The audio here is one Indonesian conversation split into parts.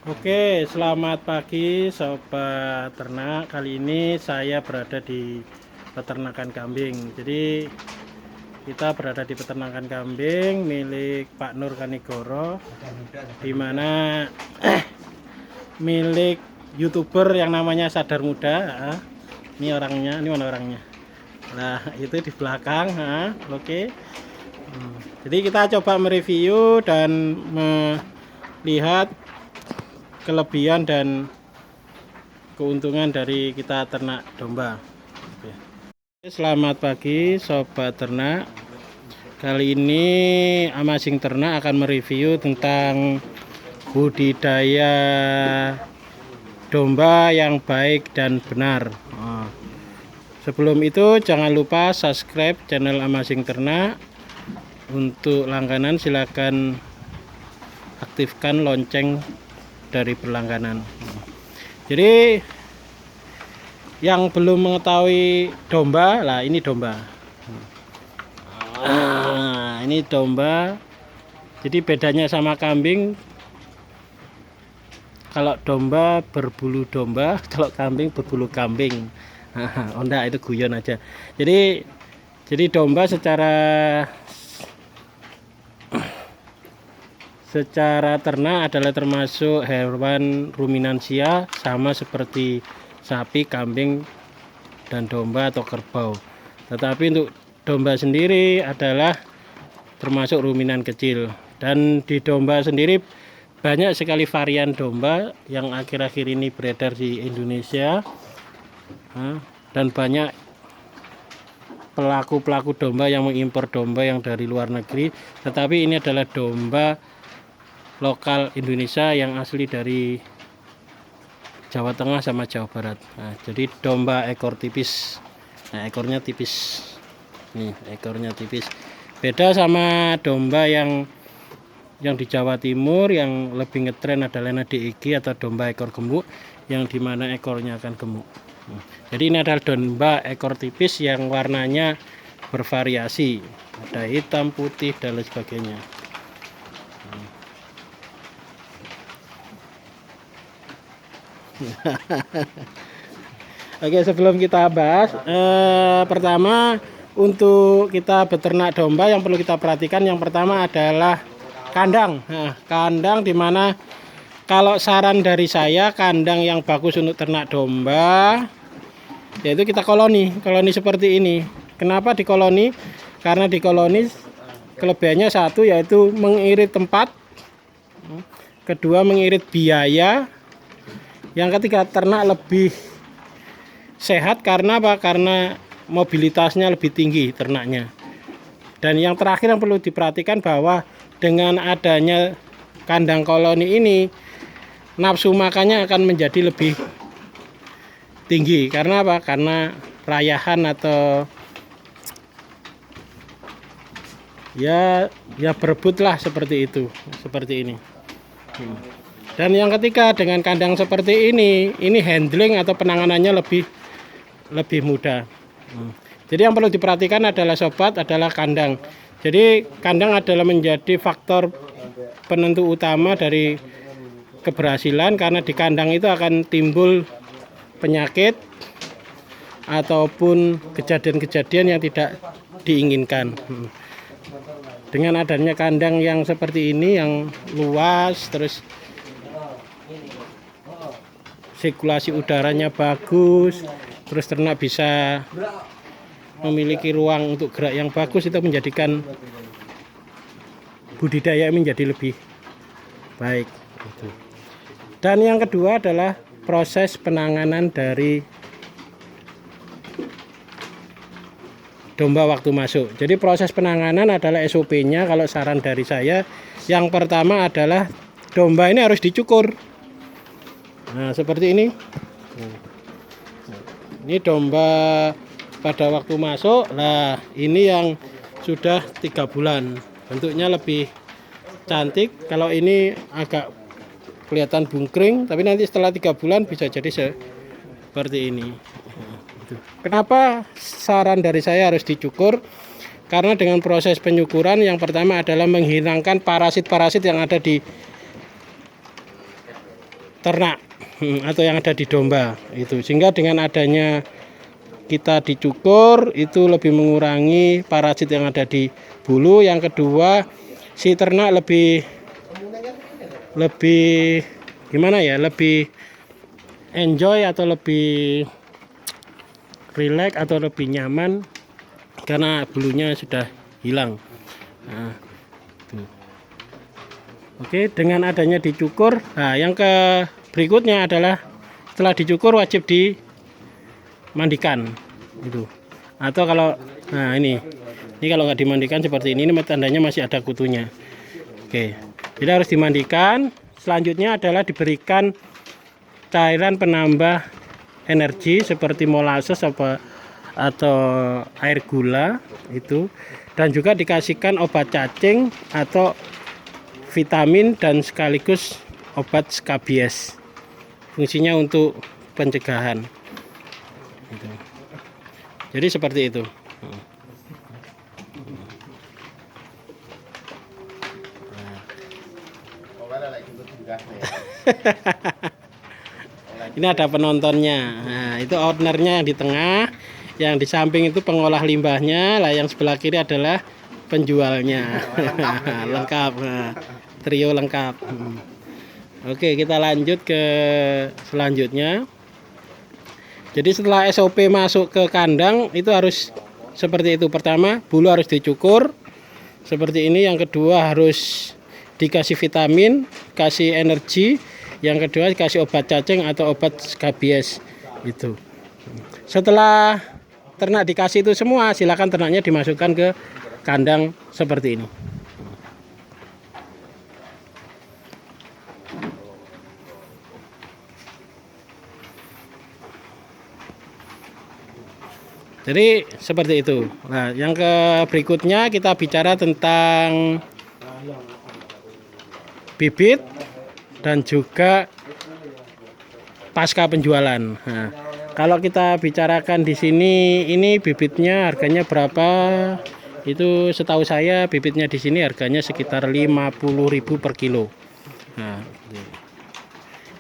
Oke, selamat pagi sobat ternak. Kali ini saya berada di peternakan kambing. Jadi kita berada di peternakan kambing milik Pak Nur Kanigoro, di mana milik YouTuber yang namanya Sadar Muda. Ini orangnya, ini mana orangnya? Nah, itu di belakang. Oke. Jadi kita coba mereview dan melihat kelebihan dan keuntungan dari kita ternak domba. Selamat pagi sobat ternak. Kali ini Amazing Ternak akan mereview tentang budidaya domba yang baik dan benar. Sebelum itu jangan lupa subscribe channel Amazing Ternak. Untuk langganan silakan aktifkan lonceng dari berlangganan. Jadi yang belum mengetahui domba, lah ini domba. Ini domba. Jadi bedanya sama kambing, kalau domba berbulu domba, kalau kambing berbulu kambing. Oh enggak, itu guyon aja. Jadi domba secara ternak adalah termasuk hewan ruminansia, sama seperti sapi, kambing, dan domba atau kerbau. Tetapi untuk domba sendiri adalah termasuk ruminan kecil. Dan di domba sendiri banyak sekali varian domba yang akhir-akhir ini beredar di Indonesia. Dan banyak pelaku domba yang mengimpor domba yang dari luar negeri. Tetapi ini adalah domba lokal Indonesia yang asli dari Jawa Tengah sama Jawa Barat. Nah, jadi domba ekor tipis. Nah, ekornya tipis. Nih, ekornya tipis. Beda sama domba yang di Jawa Timur yang lebih ngetren adalah DEG atau domba ekor gemuk, yang dimana ekornya akan gemuk. Jadi ini adalah domba ekor tipis yang warnanya bervariasi. Ada hitam, putih, dan lain sebagainya. Oke, sebelum kita bahas, pertama untuk kita beternak domba yang perlu kita perhatikan, yang pertama adalah kandang. Kandang dimana kalau saran dari saya, kandang yang bagus untuk ternak domba yaitu kita koloni seperti ini. Kenapa di koloni? Karena di koloni kelebihannya satu, yaitu mengirit tempat, kedua mengirit biaya, yang ketiga ternak lebih sehat. Karena apa? Karena mobilitasnya lebih tinggi ternaknya. Dan yang terakhir yang perlu diperhatikan bahwa dengan adanya kandang koloni ini, nafsu makannya akan menjadi lebih tinggi. Karena apa? Karena rayahan atau ya berebutlah seperti itu, seperti ini. Dan yang ketiga, dengan kandang seperti ini handling atau penanganannya lebih mudah. Jadi yang perlu diperhatikan adalah sobat, adalah kandang. Jadi kandang adalah menjadi faktor penentu utama dari keberhasilan, karena di kandang itu akan timbul penyakit ataupun kejadian-kejadian yang tidak diinginkan. Dengan adanya kandang yang seperti ini, yang luas, terus sirkulasi udaranya bagus, terus ternak bisa memiliki ruang untuk gerak yang bagus, itu menjadikan budidaya menjadi lebih baik. Dan yang kedua adalah proses penanganan dari domba waktu masuk. Jadi proses penanganan adalah SOP-nya kalau saran dari saya. Yang pertama adalah domba ini harus dicukur. Nah, seperti ini. Ini domba pada waktu masuk. Nah, ini yang sudah 3 bulan. Bentuknya lebih cantik. Kalau ini agak kelihatan bungkring, tapi nanti setelah 3 bulan bisa jadi seperti ini. Kenapa saran dari saya harus dicukur? Karena dengan proses penyukuran, yang pertama adalah menghilangkan parasit-parasit yang ada di ternak atau yang ada di domba itu, sehingga dengan adanya kita dicukur itu lebih mengurangi parasit yang ada di bulu. Yang kedua, si ternak lebih gimana ya, lebih enjoy atau lebih relax atau lebih nyaman karena bulunya sudah hilang. Nah, tuh. Oke, dengan adanya dicukur, nah yang berikutnya adalah setelah dicukur wajib dimandikan itu. Atau kalau ini kalau nggak dimandikan seperti ini tandanya masih ada kutunya. Oke, jadi harus dimandikan. Selanjutnya adalah diberikan cairan penambah energi seperti molasses atau air gula itu, dan juga dikasihkan obat cacing atau vitamin dan sekaligus obat skabies. Fungsinya untuk pencegahan. Gitu. Jadi seperti itu. Ini ada penontonnya. Nah, itu ownernya yang di tengah, yang di samping itu pengolah limbahnya, lah yang sebelah kiri adalah penjualnya. Lengkap. Nah, trio lengkap. Oke, kita lanjut ke selanjutnya. Jadi setelah SOP masuk ke kandang itu harus seperti itu. Pertama, bulu harus dicukur seperti ini. Yang kedua harus dikasih vitamin, kasih energi. Yang kedua dikasih obat cacing atau obat skabies itu. Setelah ternak dikasih itu semua, silakan ternaknya dimasukkan ke kandang seperti ini. Jadi seperti itu. Nah, yang berikutnya kita bicara tentang bibit dan juga pasca penjualan. Nah, kalau kita bicarakan di sini, ini bibitnya harganya berapa? Itu setahu saya bibitnya di sini harganya sekitar 50.000 per kilo. Nah,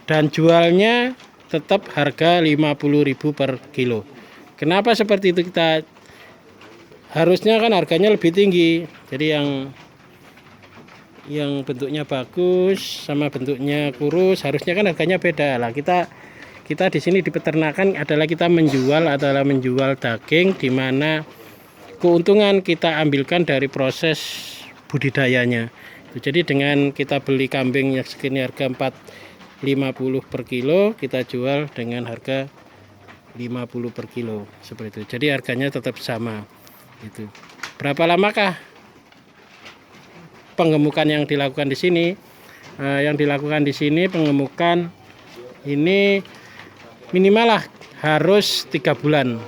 dan jualnya tetap harga 50.000 per kilo. Kenapa seperti itu? Kita harusnya kan harganya lebih tinggi. Jadi yang bentuknya bagus sama bentuknya kurus harusnya kan harganya beda. Lah kita di sini di peternakan adalah kita menjual daging, di mana keuntungan kita ambilkan dari proses budidayanya. Jadi dengan kita beli kambing yang segini harga 4,50 per kilo, kita jual dengan harga 50 per kilo seperti itu. Jadi harganya tetap sama. Itu. Berapa lamakah pengemukan yang dilakukan di sini? Yang dilakukan di sini pengemukan ini minimal lah harus 3 bulan.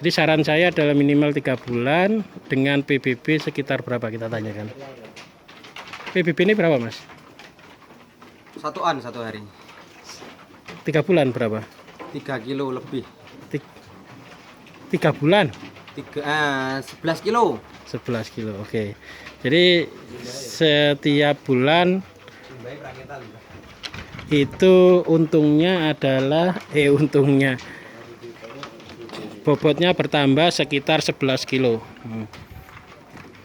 Jadi saran saya adalah minimal 3 bulan dengan PBB sekitar berapa, kita tanyakan. PBB ini berapa, Mas? 1 an 1 hari. 3 bulan berapa? 3 kilo lebih. 3 bulan? 11 kilo. 11 kilo, oke. Jadi setiap bulan itu untungnya adalah bobotnya bertambah sekitar 11 kilo.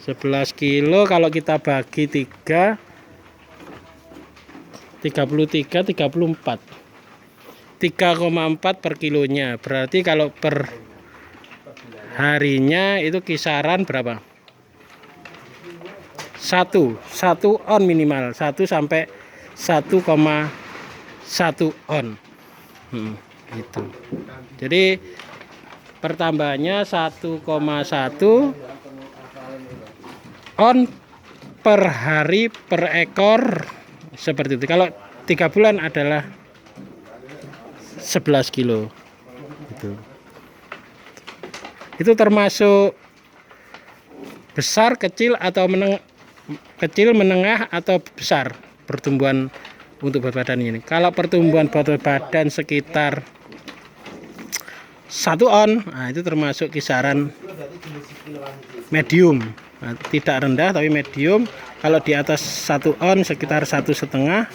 11 kilo kalau kita bagi 3, 33, 34. 3,4 per kilonya. Berarti kalau per harinya itu kisaran berapa? 1 on minimal, 1 sampai 1,1 on. Gitu. Jadi pertambahannya 1,1 on per hari per ekor seperti itu. Kalau 3 bulan adalah 11 kilo. Itu termasuk besar, kecil atau menengah atau besar pertumbuhan untuk berat badan ini. Kalau pertumbuhan berat badan sekitar 1 on, nah itu termasuk kisaran medium. Nah, tidak rendah tapi medium. Kalau di atas 1 on sekitar 1,5,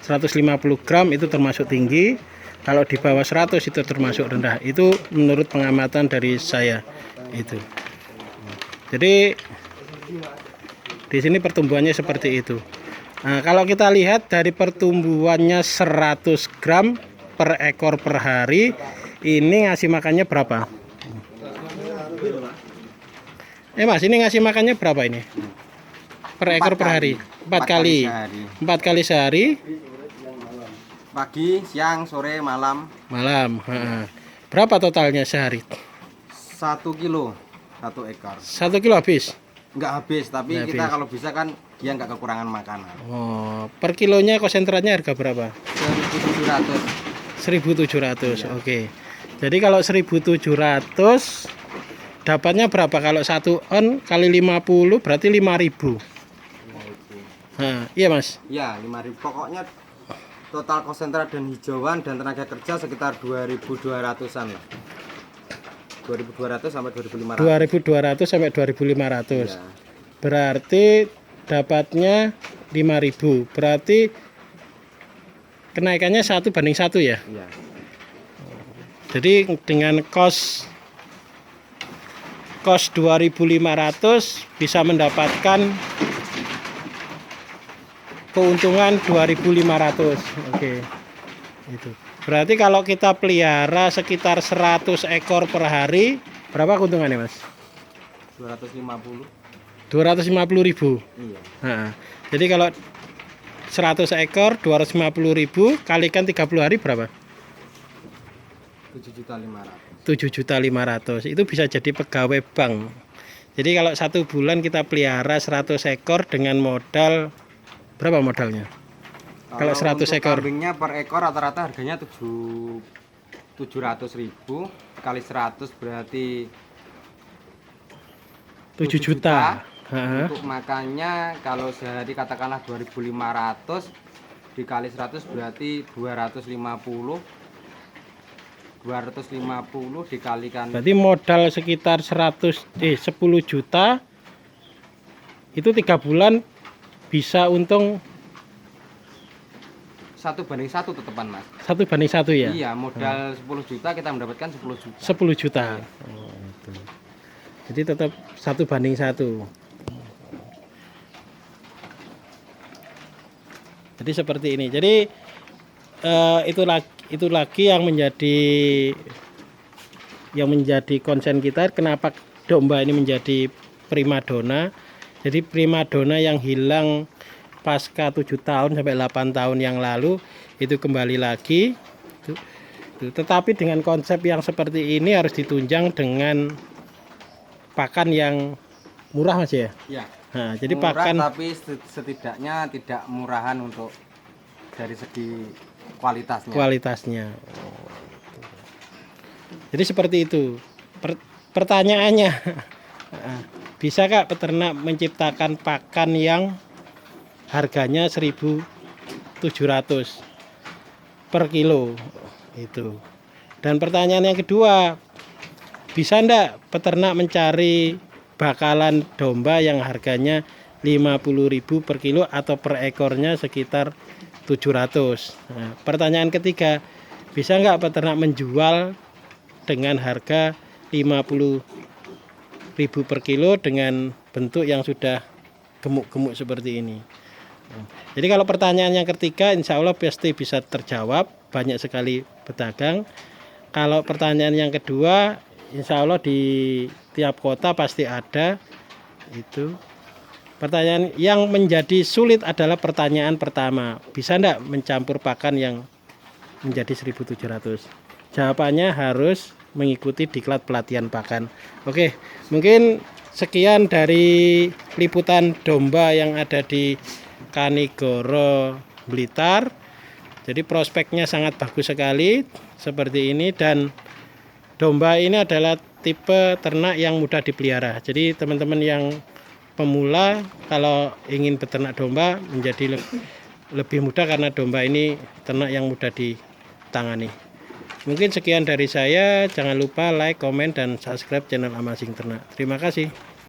150 gram itu termasuk tinggi, kalau di bawah 100 itu termasuk rendah. Itu menurut pengamatan dari saya itu. Jadi di sini pertumbuhannya seperti itu. Nah, kalau kita lihat dari pertumbuhannya 100 gram per ekor per hari, ini ngasih makannya berapa? Mas, ini ngasih makannya berapa ini? Per ekor per hari? 4 kali. 4 kali sehari. Pagi, siang, sore, malam. Malam. Berapa totalnya sehari? 1 kilo 1 ekor. 1 kilo habis? Nggak habis, tapi Nggak kita habis. kalau bisa kan dia nggak kekurangan makanan. Oh, per kilonya konsentratnya harga berapa? 1.700. 1.700. Oke. Jadi kalau 1.700 dapatnya berapa? Kalau 1 on kali 50 berarti 5.000. Nah, iya Mas. Ya, 5.000. Pokoknya total konsentrat dan hijauan dan tenaga kerja sekitar 2.200-an lah. 2.200 sampai 2.500. 2.200 sampai 2.500. Ya. Berarti dapatnya 5.000. Berarti kenaikannya 1:1 ya. Iya. Jadi dengan kos 2.500 bisa mendapatkan keuntungan 2.500. Oke. Itu. Berarti kalau kita pelihara sekitar 100 ekor per hari, berapa keuntungannya, Mas? 250. 250.000. Iya. Nah, jadi kalau 100 ekor 250.000 kalikan 30 hari berapa? 7.500.000. 7.500.000. Itu bisa jadi pegawai bank. Jadi kalau 1 bulan kita pelihara 100 ekor dengan modal berapa modalnya? Kalau 100 untuk ekor. kambingnya per ekor rata-rata harganya 700.000 kali 100 berarti 7 juta. Untuk makannya kalau sehari katakanlah 2.500 dikali 100 berarti 250 dikalikan Berarti modal sekitar 10 juta itu 3 bulan bisa untung 1:1 tetepan Mas. 1:1 ya? Iya, modal 10 juta kita mendapatkan 10 juta. 10 juta. Oh, itu. Jadi tetap 1:1. Jadi seperti ini. Jadi itu lagi yang menjadi konsen kita, kenapa domba ini menjadi primadona. Jadi primadona yang hilang pasca 7 tahun sampai 8 tahun yang lalu itu kembali lagi. Tetapi dengan konsep yang seperti ini harus ditunjang dengan pakan yang murah, Mas ya. Iya. Nah, jadi murah, pakan tapi setidaknya tidak murahan untuk dari segi kualitasnya. Jadi seperti itu. Pertanyaannya, bisakah peternak menciptakan pakan yang harganya 1.700 per kilo itu? Dan pertanyaan yang kedua, bisa enggak peternak mencari bakalan domba yang harganya 50.000 per kilo atau per ekornya sekitar 700? Nah, pertanyaan ketiga, bisa enggak peternak menjual dengan harga 50.000 per kilo dengan bentuk yang sudah gemuk-gemuk seperti ini? Jadi kalau pertanyaan yang ketiga insya Allah pasti bisa terjawab, banyak sekali pedagang. Kalau pertanyaan yang kedua insya Allah di tiap kota pasti ada itu. Pertanyaan yang menjadi sulit adalah pertanyaan pertama, bisa enggak mencampur pakan yang menjadi 1.700? Jawabannya harus mengikuti diklat pelatihan pakan. Oke, mungkin sekian dari liputan domba yang ada di Kanigoro Blitar. Jadi prospeknya sangat bagus sekali seperti ini, dan domba ini adalah tipe ternak yang mudah dipelihara. Jadi teman-teman yang pemula kalau ingin beternak domba menjadi lebih mudah karena domba ini ternak yang mudah ditangani. Mungkin sekian dari saya. Jangan lupa like, komen, dan subscribe channel Amazing Ternak. Terima kasih.